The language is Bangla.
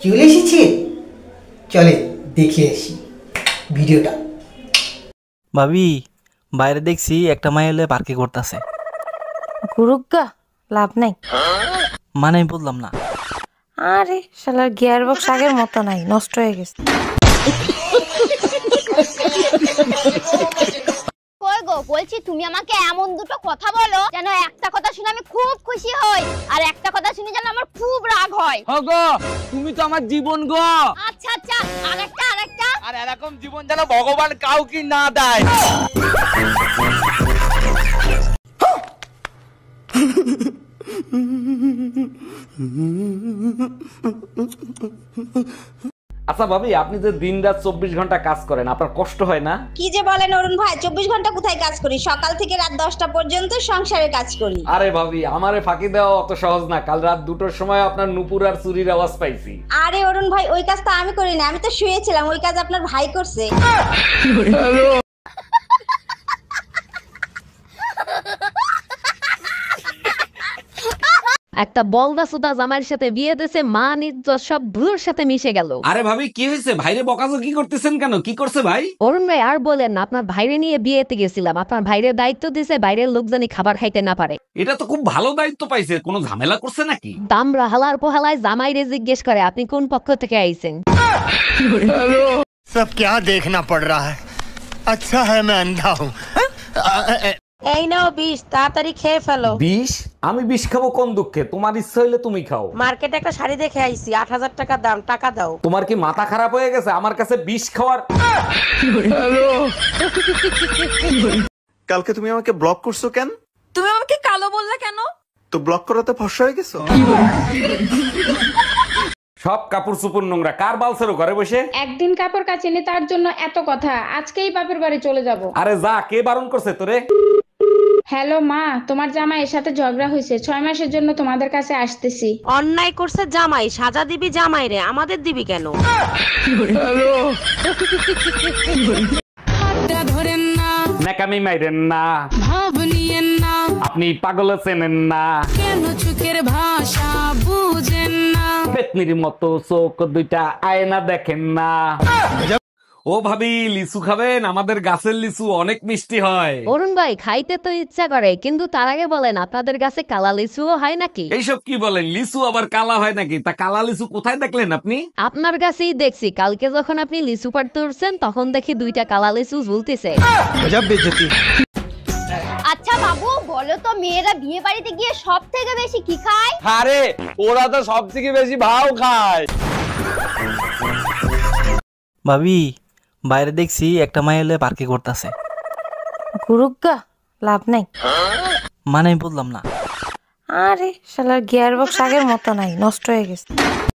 চলে এসেছে, চলে দেখে আসি ভিডিওটা। ভাবি, বাইরে দেখছি একটা মাই এলে পার্কে করতেছে। গুরুগা লাভ নাই। মানে আমি বললাম না। আরে শালার গিয়ার বক্স আগের মতো নাই, নষ্ট হয়ে গেছে। কই গো, বলছি তুমি আমাকে এমন দুটো কথা বলো যেন একটা কথা শুনে আমি খুব খুশি হই আর একটা কথা শুনে যেন আমার খুব রাগ হয়। গো, তুমি তো আমার জীবন গো। আচ্ছা আচ্ছা, আরেকটা। আর এরকম জীবন যেন ভগবান কাউকে না দেয়। আচ্ছা ভাবি, আপনি যে দিন রাত 24 ঘন্টা কাজ করেন, আপনার কষ্ট হয় না? কি যে বলেন অরুণ ভাই, 24 ঘন্টা কোথায় কাজ করি? সকাল থেকে রাত 10টা পর্যন্ত সংসারে কাজ করি। আরে ভাবি, আমারে ফাঁকি দেওয়া অত সহজ না। কাল রাত 2টোর সময় আপনার নুপুর আর চুরির আওয়াজ পাইছি। আরে অরুণ ভাই, ওই কাজ তো আমি করি না, আমি তো শুয়েছিলাম। ওই কাজ আপনার ভাই করছে। একটা বলদা সুদা জামাইয়ের সাথে বিয়ে দিয়েছে, মান ইজ্জত সব ভুলোর সাথে মিশে গেল। আরে ভাবি, কি হয়েছে? ভাইরে বকাজকি করতেছেন কেন? কি করছে ভাই? অরুণ ভাই আর বলেন না, আপনার ভাইরে নিয়ে বিয়েতে গেছিলাম, আপনার ভাইরে দায়িত্ব দিয়েছে বাইরের লোক জানি খাবার খাইতে না পারে। এটা তো খুব ভালো দায়িত্ব পাইছে। কোনো ঝামেলা করছে নাকি? দামরা হালার পোহালায় জামাইরে জিজ্ঞেস করে আপনি কোন পক্ষ থেকে আইছেন। सब क्या देखना पड़ रहा है? अच्छा है मैं अंधा हूँ। এই নাও 20, তাড়াতাড়ি খেয়ে ফেলো। 20? আমি 20 খাবো কোন দুঃখে? তোমার ইচ্ছা হইলে তুমি খাও। মার্কেটে একটা শাড়ি দেখে আইছি, 8000 টাকা দাম, টাকা দাও। তোমার কি মাথা খারাপ হয়ে গেছে? আমার কাছে 20 খাওয়ার। কালকে তুমি আমাকে ব্লক করছো কেন? তুমি আমাকে কালো বললা কেন? তো ব্লক করাতে ফর্সা হয়ে গেছো? সব কাপড় চোপড় নোংরা। কার বালছেরো ঘরে বসে? একদিন কাপড় কাচিনি তার জন্য এত কথা। আজকেই বাপের বাড়ি চলে যাব। আরে যা, কে বারণ করছে তোরে? হ্যালো মা, তোমার জামাইয়ের সাথে ঝগড়া হয়েছে, 6 মাসের জন্য তোমাদের কাছে আসতেছি। অন্যায় করছে জামাই, সাজা দিবি জামাই রে, আমাদের দিবি কেন? ধরেন না, নাকামি মাইরেন না, ভাব নিয়েন না, আপনি পাগল চেনেন না, কেন চোখের ভাষা বুঝেন না, পেতনির মতো চোখ দুইটা আয়না দেখেন না। ও ভাবি, লিচু খাবেন? আমাদের গাছের লিচু অনেক মিষ্টি হয়। অরুণ ভাই, খাইতে তো ইচ্ছা করে, কিন্তু তার আগে বলেন আপনাদের কাছে কালা লিচুও হয় নাকি? এইসব কি বলেন? লিচু আবার কালা হয় নাকি? তা কালা লিচু কোথায় দেখলেন আপনি? আপনার কাছেই দেখছি। কালকে যখন আপনি লিচু পাড়তে উঠছেন তখন দেখি 2টা কালা লিচু ঝুলতেছে। আচ্ছা বাবু, বলো তো মেয়েরা বিয়ে বাড়িতে গিয়ে সব থেকে বেশি কি খায়? আরে ওরা তো সব থেকে বেশি ভাও খায়। ভাবি, বাইরে দেখছি একটা মাই এলে পার্কে করতেছে। গুরুগা লাভ নাই। মানে আমি বললাম না। আরে শালার গিয়ার বক্স আগের মতো নাই, নষ্ট হয়ে গেছে।